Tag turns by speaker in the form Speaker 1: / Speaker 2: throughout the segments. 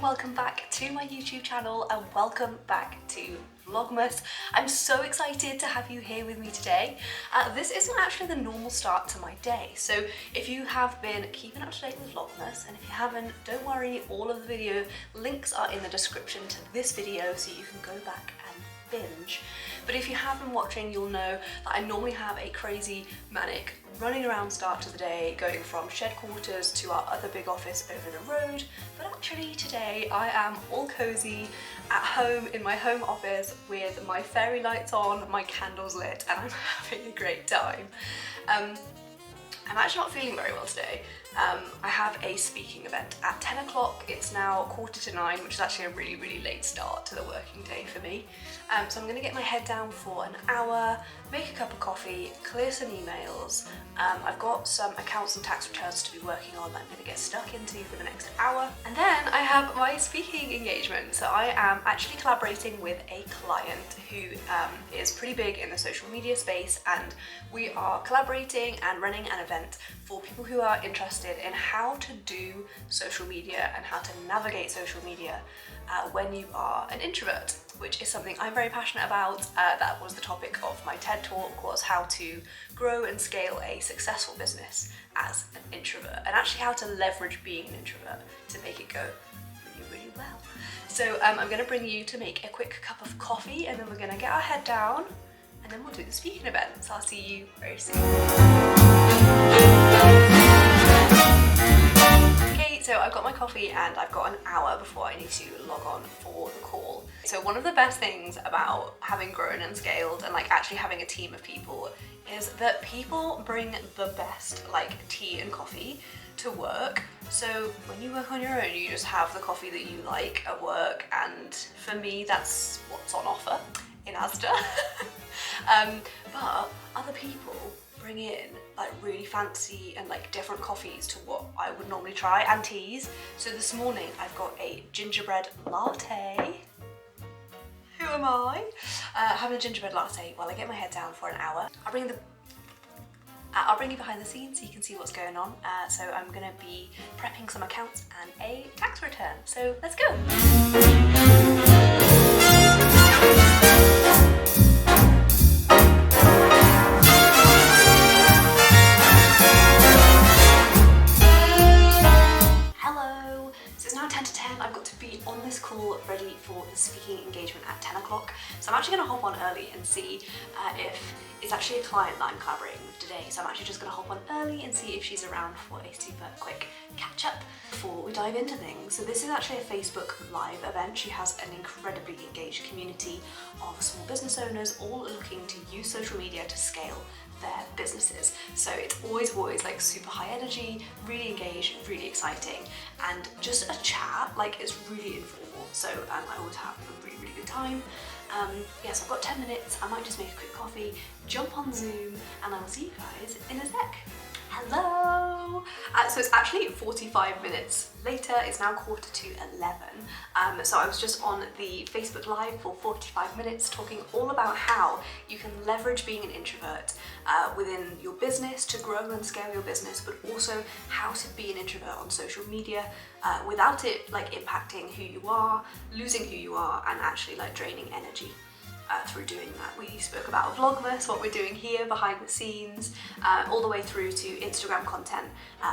Speaker 1: welcome back to my YouTube channel and welcome back to Vlogmas. I'm so excited to have you here with me today. This isn't actually the normal start to my day, so if you have been keeping up to date with Vlogmas, and if you haven't, don't worry, all of the video links are in the description to this video so you can go back and binge. But if you have been watching, you'll know that I normally have a crazy, manic, running around start to the day, going from shed quarters to our other big office over the road. But actually today I am all cozy at home in my home office with my fairy lights on, my candles lit, and I'm having a great time. I'm actually not feeling very well today. I have a speaking event at 10 o'clock. It's now 8:45, which is actually a really late start to the working day for me. So I'm gonna get my head down for an hour, make a cup of coffee, clear some emails. I've got some accounts and tax returns to be working on that I'm gonna get stuck into for the next hour. And then I have my speaking engagement. So I am actually collaborating with a client who is pretty big in the social media space, and we are collaborating and running an event for people who are interested in how to do social media and how to navigate social media when you are an introvert, which is something I'm very passionate about. That was the topic of my TED talk, was how to grow and scale a successful business as an introvert, and actually how to leverage being an introvert to make it go really well. So I'm going to bring you to make a quick cup of coffee, and then we're going to get our head down and then we'll do the speaking event. So I'll see you very soon. Okay, so I've got my coffee and I've got an hour before I need to log on for the call. So one of the best things about having grown and scaled and like actually having a team of people is that people bring the best like tea and coffee to work. So when you work on your own, you just have the coffee that you like at work, and for me that's what's on offer in Asda. But other people bring in like really fancy and like different coffees to what I would normally try, and teas. So this morning I've got a gingerbread latte. Who am I? Having a gingerbread latte while I get my head down for an hour. I'll bring you behind the scenes so you can see what's going on. So I'm gonna be prepping some accounts and a tax return. So let's go. I've got to be on this call ready for the speaking engagement at 10 o'clock. So I'm actually going to hop on early and see if it's actually a client that I'm collaborating with today. So I'm actually just going to hop on early and see if she's around for a super quick catch up before we dive into things. So this is actually a Facebook Live event. She has an incredibly engaged community of small business owners all looking to use social media to scale their businesses. So it's always like super high energy, really engaged, really exciting, and just a chat, like it's really informal. So I always have a really good time. Yes, I've got 10 minutes. I might just make a quick coffee, jump on Zoom, and I will see you guys in a sec. Hello! So it's actually 45 minutes later. It's now 11:15. So I was just on the Facebook Live for 45 minutes talking all about how you can leverage being an introvert within your business to grow and scale your business, but also how to be an introvert on social media without it like impacting who you are, losing who you are, and actually like draining energy. Through doing that. We spoke about Vlogmas, what we're doing here behind the scenes, all the way through to Instagram content,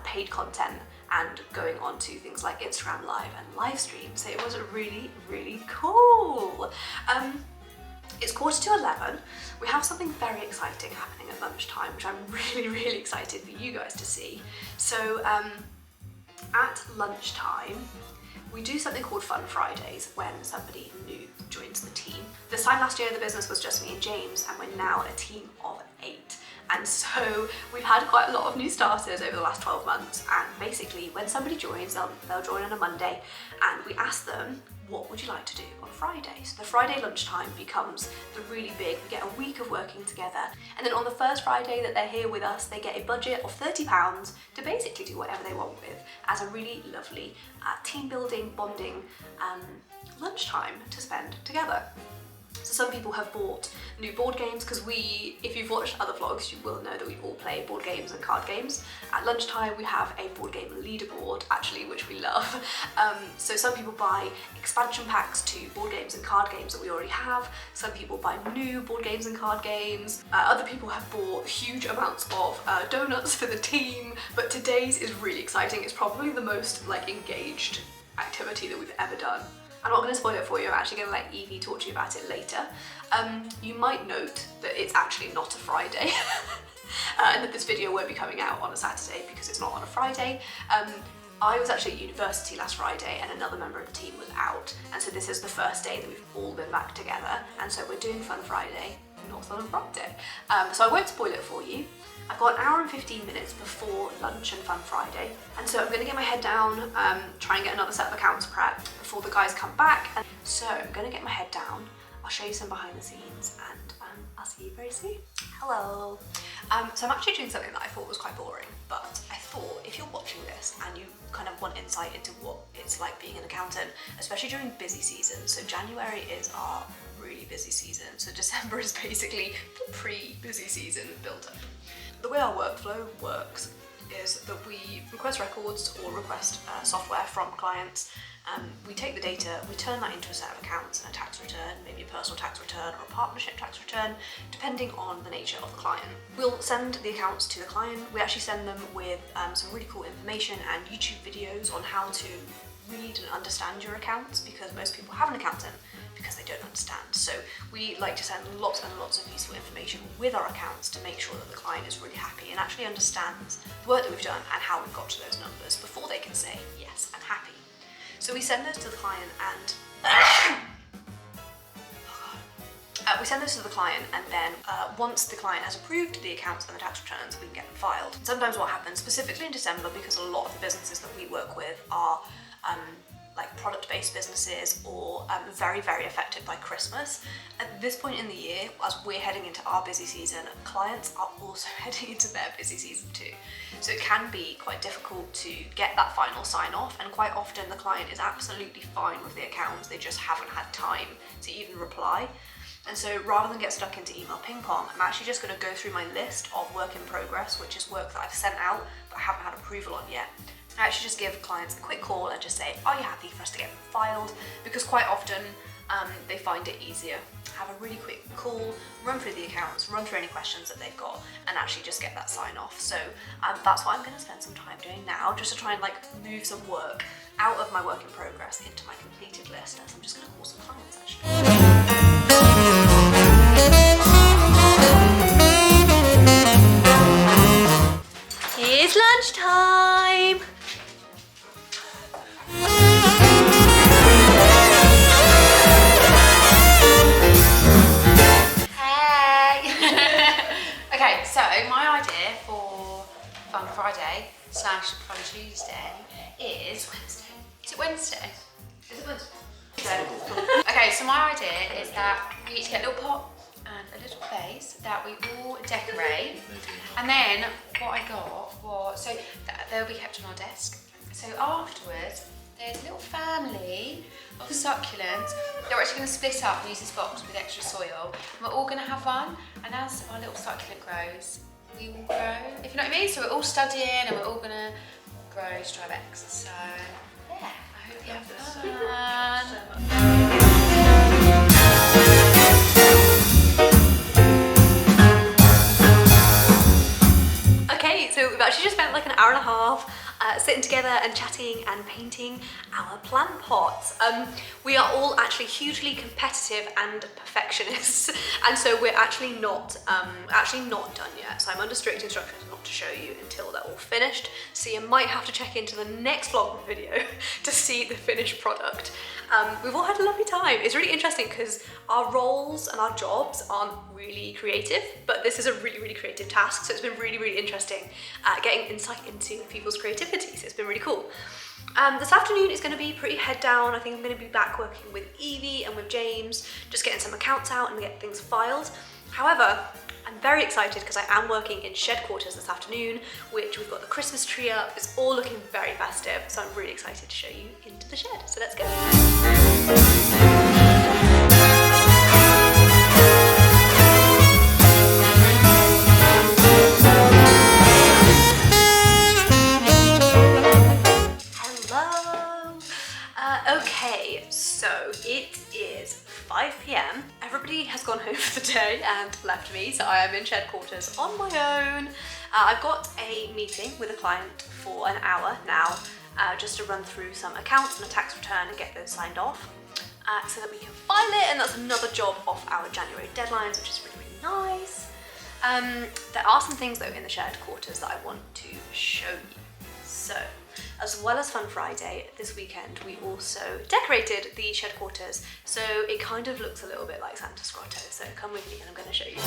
Speaker 1: paid content, and going on to things like Instagram Live and live stream. So it was really cool. It's 11:15. We have something very exciting happening at lunchtime, which I'm really excited for you guys to see. So at lunchtime, we do something called Fun Fridays when somebody new joins the team. This time last year the business was just me and James, and we're now a team of 8. And so we've had quite a lot of new starters over the last 12 months, and basically when somebody joins, they'll join on a Monday, and we ask them, what would you like to do on Friday? So the Friday lunchtime becomes the really big, we get a week of working together, and then on the first Friday that they're here with us, they get a budget of £30 to basically do whatever they want with, as a really lovely team building, bonding lunchtime to spend together. So some people have bought new board games because if you've watched other vlogs, you will know that we all play board games and card games. At lunchtime we have a board game leaderboard actually, which we love. So some people buy expansion packs to board games and card games that we already have. Some people buy new board games and card games. Other people have bought huge amounts of donuts for the team, but today's is really exciting. It's probably the most like engaged activity that we've ever done. I'm not going to spoil it for you, I'm actually going to let Evie talk to you about it later. You might note that it's actually not a Friday and that this video won't be coming out on a Saturday because it's not on a Friday. I was actually at university last Friday and another member of the team was out, and so this is the first day that we've all been back together, and so we're doing Fun Friday, not on a Friday. So I won't spoil it for you. I've got an hour and 15 minutes before lunch and Fun Friday, and so I'm going to get my head down, try and get another set of accounts prep before the guys come back. And so I'm going to get my head down, I'll show you some behind the scenes, and I'll see you very soon. Hello! So I'm actually doing something that I thought was quite boring, but I thought if you're watching this and you kind of want insight into what it's like being an accountant, especially during busy season, so January is our really busy season, so December is basically the pre-busy season build-up. The way our workflow works is that we request records or request software from clients. We take the data, we turn that into a set of accounts and a tax return, maybe a personal tax return or a partnership tax return, depending on the nature of the client. We'll send the accounts to the client. We actually send them with some really cool information and YouTube videos on how to read and understand your accounts, because most people have an accountant because they don't understand. So we like to send lots and lots of useful information with our accounts to make sure that the client is really happy and actually understands the work that we've done and how we've got to those numbers before they can say, yes, I'm happy. So we send those to the client and then once the client has approved the accounts and the tax returns, we can get them filed. Sometimes what happens, specifically in December, because a lot of the businesses that we work with are like product-based businesses or very, very affected by Christmas. At this point in the year, as we're heading into our busy season, clients are also heading into their busy season too. So it can be quite difficult to get that final sign-off, and quite often the client is absolutely fine with the accounts, they just haven't had time to even reply. And so rather than get stuck into email ping pong, I'm actually just going to go through my list of work in progress, which is work that I've sent out but I haven't had approval on yet. I actually just give clients a quick call and just say, are you happy for us to get them filed? Because quite often they find it easier. Have a really quick call, run through the accounts, run through any questions that they've got, and actually just get that sign off. So that's what I'm going to spend some time doing now, just to try and like move some work out of my work in progress into my completed list. So I'm just going to call some clients actually. It's lunchtime!
Speaker 2: Okay, so my idea for Fun Friday / Fun Tuesday is Wednesday. Is it Wednesday? Is it Wednesday? Okay, so my idea is that we each get a little pot and a little vase that we all decorate, and then what I got was, so they'll be kept on our desk. So afterwards, there's a little family of succulents. They're actually going to split up and use this box with extra soil. And we're all going to have one, and as our little succulent grows, we will grow, if you know what I mean. So we're all studying and we're all going to grow Strivex. So yeah, I hope you have fun.
Speaker 1: Okay, so we've actually just spent like an hour and a half sitting together and chatting and painting our plant pots. We are all actually hugely competitive and perfectionists, and so we're actually not done yet. So I'm under strict instructions not to show you until they're all finished. So you might have to check into the next vlog video to see the finished product. We've all had a lovely time. It's really interesting because our roles and our jobs aren't really creative, but this is a really, really creative task. So it's been really, really interesting getting insight into people's creativity. So it's been really cool. This afternoon is going to be pretty head down. I think I'm going to be back working with Evie and with James, just getting some accounts out and get things filed. However, I'm very excited because I am working in shed quarters this afternoon, which we've got the Christmas tree up. It's all looking very festive, so I'm really excited to show you into the shed. So let's go. Okay, so it is 5 p.m. Everybody has gone home for the day and left me, so I am in shed quarters on my own. I've got a meeting with a client for an hour now, just to run through some accounts and a tax return and get those signed off, so that we can file it, and that's another job off our January deadlines, which is really, really nice. There are some things though in the shared quarters that I want to show you. So, as well as Fun Friday, this weekend we also decorated the shed quarters, so it kind of looks a little bit like Santa's grotto, so come with me and I'm going to show you.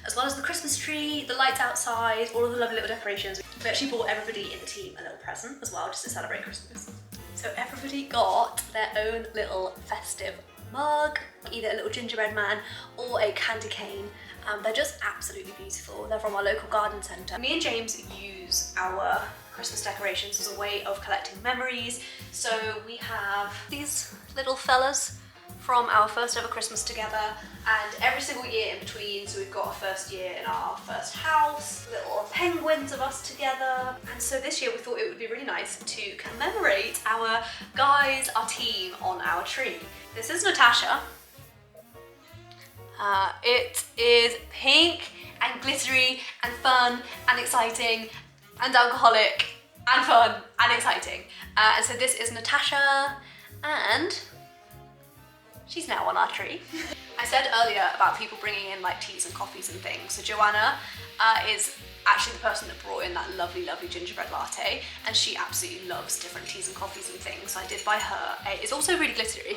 Speaker 1: As well as the Christmas tree, the lights outside, all of the lovely little decorations, we actually bought everybody in the team a little present as well, just to celebrate Christmas. So everybody got their own little festive mug, either a little gingerbread man or a candy cane. They're just absolutely beautiful. They're from our local garden centre. Me and James use our Christmas decorations as a way of collecting memories. So we have these little fellas from our first ever Christmas together, and every single year in between. So we've got our first year in our first house, little penguins of us together. And so this year we thought it would be really nice to commemorate our guys, our team on our tree. This is Natasha. It is pink and glittery and fun and exciting and alcoholic and fun and exciting. And so this is Natasha, and she's now on our tree. I said earlier about people bringing in like teas and coffees and things. So Joanna is actually the person that brought in that lovely, lovely gingerbread latte, and she absolutely loves different teas and coffees and things. So I did buy her a, it's also really glittery,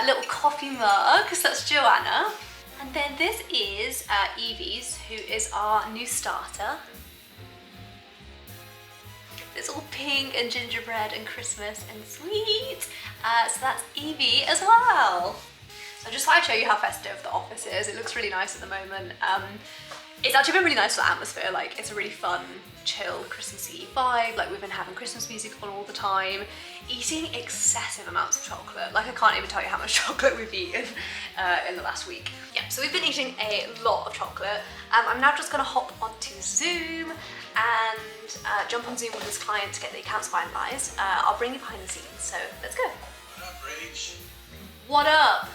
Speaker 1: little coffee mug, so that's Joanna. And then this is Evie's, who is our new starter. It's all pink and gingerbread and Christmas and sweet. So that's Evie as well. So I just thought I'd show you how festive the office is. It looks really nice at the moment. It's actually been really nice for the atmosphere. Like, it's a really fun, chill, Christmassy vibe. Like, we've been having Christmas music on all the time, eating excessive amounts of chocolate. Like, I can't even tell you how much chocolate we've eaten in the last week. Yeah, so we've been eating a lot of chocolate. I'm now just gonna hop onto Zoom and jump on Zoom with this client to get the accounts finalised. I'll bring you behind the scenes, so let's go.
Speaker 3: What up, Rach?
Speaker 1: What up?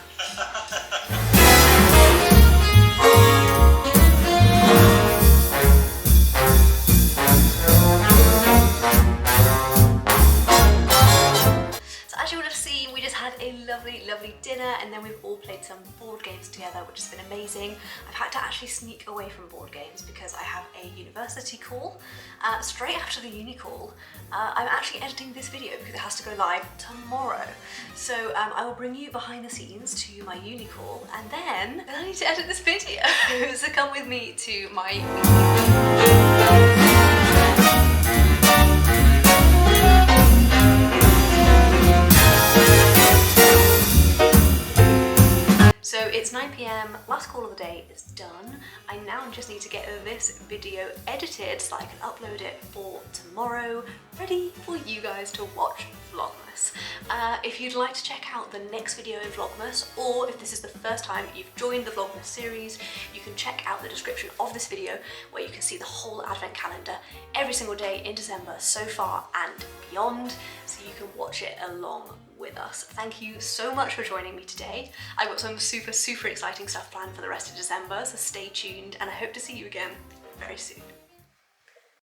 Speaker 1: As you would have seen, we just had a lovely, lovely dinner, and then we've all played some board games together, which has been amazing. I've had to actually sneak away from board games because I have a university call. Straight after the uni call, I'm actually editing this video because it has to go live tomorrow. So I will bring you behind the scenes to my uni call, and then I need to edit this video. So come with me to my So it's 9 p.m, last call of the day is done. I now just need to get this video edited so I can upload it for tomorrow, ready for you guys to watch Vlogmas. If you'd like to check out the next video in Vlogmas, or if this is the first time you've joined the Vlogmas series, you can check out the description of this video where you can see the whole advent calendar every single day in December so far and beyond, so you can watch it along with us. Thank you so much for joining me today. I've got some super exciting stuff planned for the rest of December, so stay tuned, and I hope to see you again very soon.